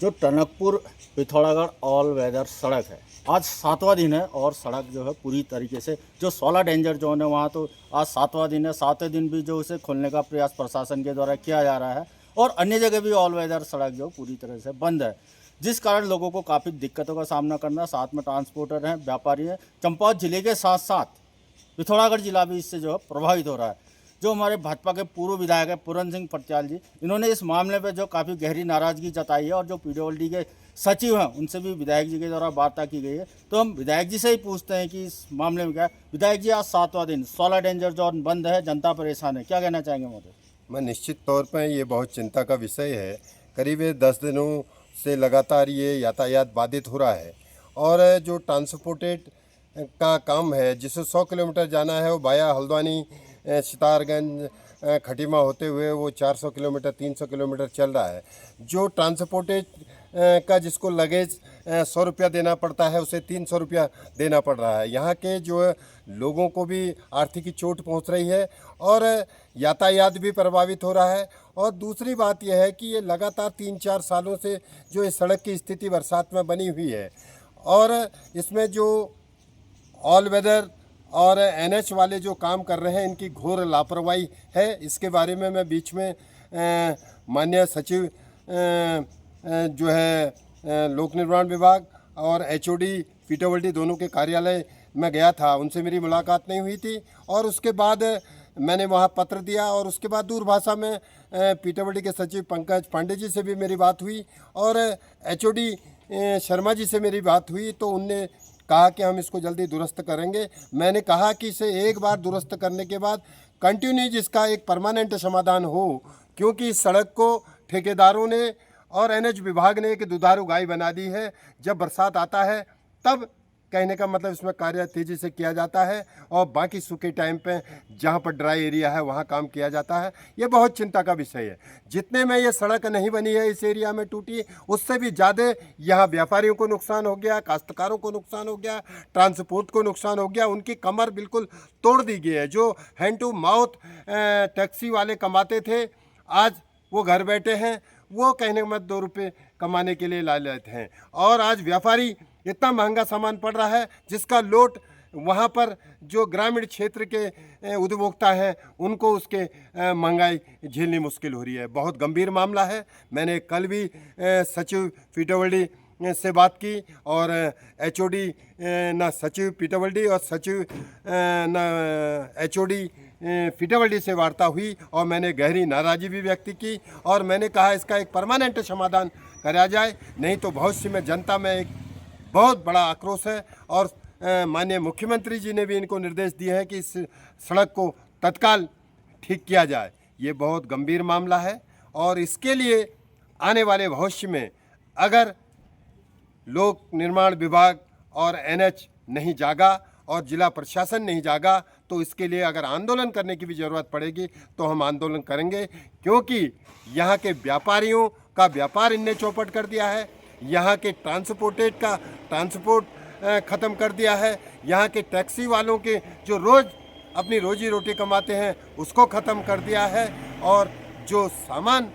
जो Tanakpur Pithoragarh all weather सड़क है, आज 7वां दिन है और सड़क जो है पूरी तरीके से जो 16 डेंजर जोन है वहाँ तो आज 7वां दिन है। 7वें दिन भी जो उसे खोलने का प्रयास प्रशासन के द्वारा किया जा रहा है और अन्य जगह भी ऑल वेदर सड़क जो पूरी तरह से बंद है, जिस कारण लोगों को काफ़ी दिक्कतों का सामना करना, साथ में ट्रांसपोर्टर हैं, व्यापारी हैं। चंपावत जिले के साथ साथ पिथौरागढ़ जिला भी इससे जो है प्रभावित हो रहा है। जो हमारे भाजपा के पूर्व विधायक है पूरन सिंह फटचाल जी, इन्होंने इस मामले पे जो काफ़ी गहरी नाराजगी जताई है और जो पीडब्ल्यूडी के सचिव हैं उनसे भी विधायक जी के द्वारा वार्ता की गई है। तो हम विधायक जी से ही पूछते हैं कि इस मामले में क्या है। विधायक जी, आज 7वां दिन 16 डेंजर जोन बंद है, जनता परेशान है, क्या कहना चाहेंगे महोदय? मैं निश्चित तौर पर ये बहुत चिंता का विषय है। करीब 10 दिनों से लगातार ये यातायात बाधित हो रहा है और जो ट्रांसपोर्टेड का काम है, जिसे 100 किलोमीटर जाना है, वो वाया हल्द्वानी, सितारगंज, खटीमा होते हुए वो 400 किलोमीटर 300 किलोमीटर चल रहा है। जो ट्रांसपोर्टेड का जिसको लगेज 100 रुपया देना पड़ता है, उसे 300 रुपया देना पड़ रहा है। यहाँ के जो लोगों को भी आर्थिक चोट पहुँच रही है और यातायात भी प्रभावित हो रहा है। और दूसरी बात यह है कि ये लगातार 3-4 सालों से जो इस सड़क की स्थिति बरसात में बनी हुई है और इसमें जो ऑल वेदर और एनएच वाले जो काम कर रहे हैं, इनकी घोर लापरवाही है। इसके बारे में मैं बीच में माननीय सचिव जो है लोक निर्माण विभाग और एचओडी पीडब्ल्यूडी दोनों के कार्यालय में गया था, उनसे मेरी मुलाकात नहीं हुई थी और उसके बाद मैंने वहाँ पत्र दिया और उसके बाद दूरभाषा में पीडब्ल्यूडी के सचिव पंकज पांडे जी से भी मेरी बात हुई और एचओडी शर्मा जी से मेरी बात हुई। तो उनने कहा कि हम इसको जल्दी दुरुस्त करेंगे। मैंने कहा कि इसे एक बार दुरुस्त करने के बाद कंटिन्यू इसका एक परमानेंट समाधान हो, क्योंकि इस सड़क को ठेकेदारों ने और एनएच विभाग ने एक दुधारू गाय बना दी है। जब बरसात आता है तब कहने का मतलब इसमें कार्य तेज़ी से किया जाता है और बाकी सूखे टाइम पे जहाँ पर ड्राई एरिया है वहाँ काम किया जाता है। ये बहुत चिंता का विषय है। जितने में ये सड़क नहीं बनी है इस एरिया में टूटी, उससे भी ज़्यादा यहाँ व्यापारियों को नुकसान हो गया, काश्तकारों को नुकसान हो गया, ट्रांसपोर्ट को नुकसान हो गया। उनकी कमर बिल्कुल तोड़ दी गई है। जो हैंड टू माउथ टैक्सी वाले कमाते थे, आज वो घर बैठे हैं, वो कहने का मतलब 2 रुपये कमाने के लिए लालच हैं। और आज व्यापारी इतना महंगा सामान पड़ रहा है जिसका लोट वहाँ पर जो ग्रामीण क्षेत्र के उपभोक्ता हैं उनको उसके महंगाई झेलनी मुश्किल हो रही है। बहुत गंभीर मामला है। मैंने कल भी सचिव पीडब्ल्यूडी से बात की और एचओडी ना सचिव पीडब्ल्यूडी और सचिव ना एचओडी पीडब्ल्यूडी से वार्ता हुई और मैंने गहरी नाराज़गी भी व्यक्त की और मैंने कहा इसका एक परमानेंट समाधान करा जाए, नहीं तो भविष्य में जनता में एक बहुत बड़ा आक्रोश है। और माननीय मुख्यमंत्री जी ने भी इनको निर्देश दिए हैं कि इस सड़क को तत्काल ठीक किया जाए। ये बहुत गंभीर मामला है और इसके लिए आने वाले भविष्य में अगर लोक निर्माण विभाग और एनएच नहीं जागा और जिला प्रशासन नहीं जागा तो इसके लिए अगर आंदोलन करने की भी ज़रूरत पड़ेगी तो हम आंदोलन करेंगे, क्योंकि यहाँ के व्यापारियों का व्यापार इनने चौपट कर दिया है, यहाँ के ट्रांसपोर्टेड का ट्रांसपोर्ट ख़त्म कर दिया है, यहाँ के टैक्सी वालों के जो रोज़ अपनी रोजी रोटी कमाते हैं उसको ख़त्म कर दिया है और जो सामान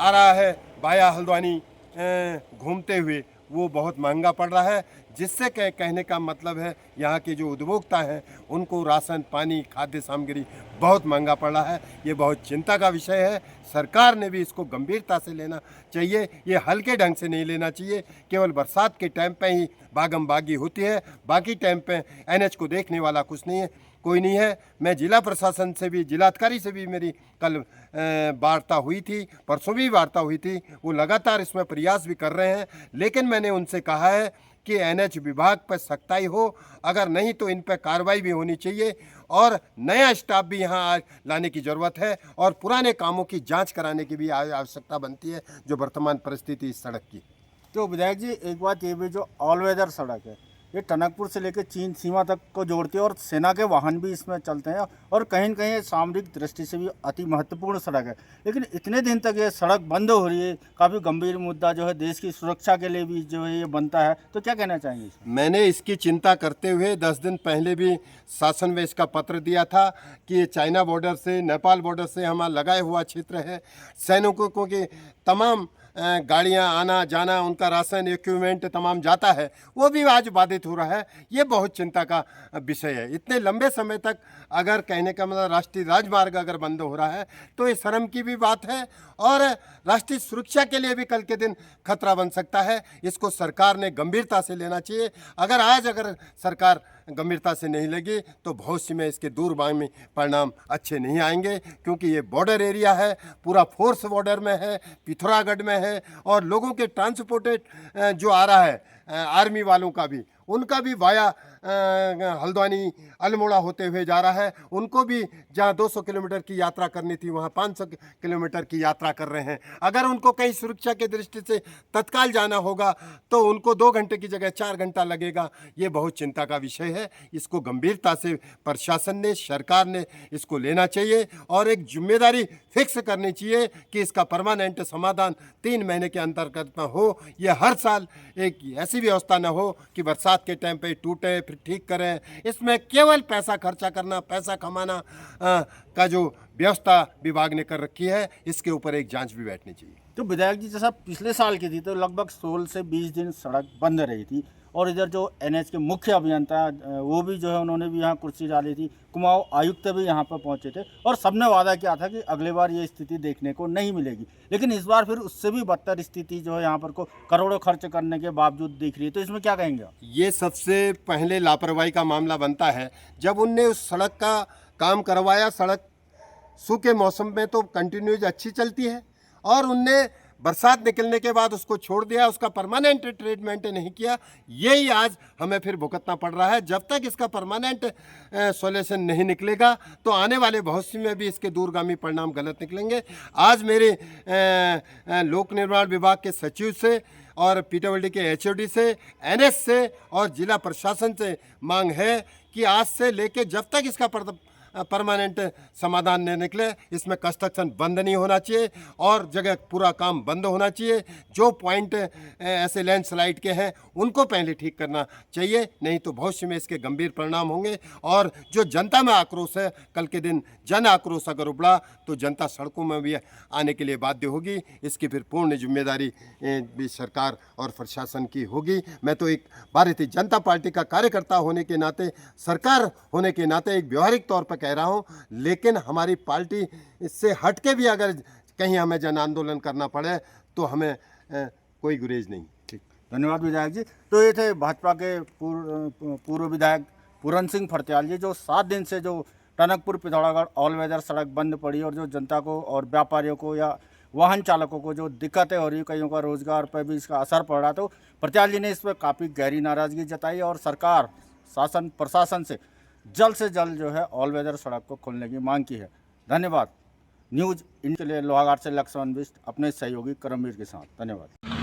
आ रहा है वाया हल्द्वानी घूमते हुए वो बहुत महंगा पड़ रहा है, जिससे कहने का मतलब है यहाँ के जो उपभोक्ता हैं उनको राशन पानी खाद्य सामग्री बहुत महंगा पड़ रहा है। ये बहुत चिंता का विषय है। सरकार ने भी इसको गंभीरता से लेना चाहिए, ये हल्के ढंग से नहीं लेना चाहिए। केवल बरसात के टाइम पे ही भागम भागी होती है, बाकी टाइम पे एनएच को देखने वाला कोई नहीं है। मैं जिला प्रशासन से भी, जिलाधिकारी से भी मेरी कल वार्ता हुई थी, परसों भी वार्ता हुई थी। वो लगातार इसमें प्रयास भी कर रहे हैं, लेकिन मैंने उनसे कहा है कि एनएच विभाग पर सख्ताई हो, अगर नहीं तो इन पर कार्रवाई भी होनी चाहिए और नया स्टाफ भी यहाँ लाने की ज़रूरत है और पुराने कामों की जांच कराने की भी आवश्यकता बनती है, जो वर्तमान परिस्थिति इस सड़क की। तो विधायक जी, एक बात ये भी, जो ऑल वेदर सड़क है ये टनकपुर से लेकर चीन सीमा तक को जोड़ती है और सेना के वाहन भी इसमें चलते हैं और कहीं न कहीं सामरिक दृष्टि से भी अति महत्वपूर्ण सड़क है, लेकिन इतने दिन तक ये सड़क बंद हो रही है। काफ़ी गंभीर मुद्दा जो है, देश की सुरक्षा के लिए भी जो है ये बनता है, तो क्या कहना चाहेंगे? मैंने इसकी चिंता करते हुए 10 दिन पहले भी शासन में इसका पत्र दिया था कि ये चाइना बॉर्डर से, नेपाल बॉर्डर से हमारा लगाए हुआ क्षेत्र है। सैनिकों के तमाम गाड़ियां आना जाना, उनका राशन इक्विपमेंट तमाम जाता है, वो भी आज बाधित हो रहा है। ये बहुत चिंता का विषय है। इतने लंबे समय तक अगर कहने का मतलब राष्ट्रीय राजमार्ग अगर बंद हो रहा है तो ये शर्म की भी बात है और राष्ट्रीय सुरक्षा के लिए भी कल के दिन खतरा बन सकता है। इसको सरकार ने गंभीरता से लेना चाहिए। अगर सरकार गंभीरता से नहीं लेगी तो भविष्य में इसके दूरगामी परिणाम अच्छे नहीं आएंगे, क्योंकि ये बॉर्डर एरिया है, पूरा फोर्स बॉर्डर में है, पिथौरागढ़ में है और लोगों के ट्रांसपोर्टेड जो आ रहा है आर्मी वालों का भी, उनका भी वाया हल्द्वानी अल्मोड़ा होते हुए जा रहा है। उनको भी जहां 200 किलोमीटर की यात्रा करनी थी वहां 500 किलोमीटर की यात्रा कर रहे हैं। अगर उनको कहीं सुरक्षा की दृष्टि से तत्काल जाना होगा तो उनको 2 घंटे की जगह 4 घंटा लगेगा। ये बहुत चिंता का विषय है। इसको गंभीरता से प्रशासन ने, सरकार ने इसको लेना चाहिए और एक जिम्मेदारी फिक्स करनी चाहिए कि इसका परमानेंट समाधान 3 महीने के अंतर्गत में हो। ये हर साल एक ऐसी व्यवस्था न हो कि बरसात के टाइम पे टूटे फिर ठीक करें। इसमें केवल पैसा खर्चा करना, पैसा कमाना का जो व्यवस्था विभाग ने कर रखी है, इसके ऊपर एक जांच भी बैठनी चाहिए। तो विधायक जी, जैसा पिछले साल की थी तो लगभग 16 से 20 दिन सड़क बंद रही थी और इधर जो एनएच के मुख्य अभियंता वो भी जो है उन्होंने भी यहाँ कुर्सी डाली थी, कुमाऊं आयुक्त भी यहाँ पर पहुँचे थे और सबने वादा किया था कि अगली बार ये स्थिति देखने को नहीं मिलेगी। लेकिन इस बार फिर उससे भी बदतर स्थिति जो है यहाँ पर को करोड़ों खर्च करने के बावजूद दिख रही है। तो इसमें क्या कहेंगे आप? ये सबसे पहले लापरवाही का मामला बनता है। जब उनने उस सड़क का काम करवाया, सड़क सूखे मौसम में तो कंटिन्यूज अच्छी चलती है और उनने बरसात निकलने के बाद उसको छोड़ दिया, उसका परमानेंट ट्रीटमेंट नहीं किया। यही आज हमें फिर भुगतना पड़ रहा है। जब तक इसका परमानेंट सॉल्यूशन नहीं निकलेगा तो आने वाले भविष्य में भी इसके दूरगामी परिणाम गलत निकलेंगे। आज मेरे लोक निर्माण विभाग के सचिव से और पीडब्ल्यूडी के एचओडी से, एनएस से और जिला प्रशासन से मांग है कि आज से लेके जब तक इसका परमानेंट समाधान नहीं निकले, इसमें कंस्ट्रक्शन बंद नहीं होना चाहिए और जगह पूरा काम बंद होना चाहिए। जो पॉइंट ऐसे लैंडस्लाइड के हैं उनको पहले ठीक करना चाहिए, नहीं तो भविष्य में इसके गंभीर परिणाम होंगे। और जो जनता में आक्रोश है, कल के दिन जन आक्रोश अगर उभरा तो जनता सड़कों में भी आने के लिए बाध्य होगी। इसकी फिर पूर्ण जिम्मेदारी भी सरकार और प्रशासन की होगी। मैं तो एक भारतीय जनता पार्टी का कार्यकर्ता होने के नाते, सरकार होने के नाते एक व्यवहारिक तौर पर कह रहा हूं, लेकिन हमारी पार्टी इससे हट के भी अगर कहीं हमें जन आंदोलन करना पड़े तो हमें कोई गुरेज नहीं। ठीक, धन्यवाद विधायक जी। तो ये थे भाजपा के पूर्व विधायक पूरन सिंह फर्त्याल जी, जो 7 दिन से जो टनकपुर पिथौरागढ़ ऑल वेदर सड़क बंद पड़ी और जो जनता को और व्यापारियों को या वाहन चालकों को जो दिक्कतें हो रही, कईयों का रोजगार पर भी इसका असर पड़ रहा। तो फर्त्याल जी ने इस पर काफ़ी गहरी नाराज़गी जताई और सरकार, शासन, प्रशासन से जल्द जो है ऑल वेदर सड़क को खोलने की मांग की है। धन्यवाद। न्यूज़ इनके लिए लोहाघाट से लक्ष्मण बिष्ट अपने सहयोगी करमवीर के साथ। धन्यवाद।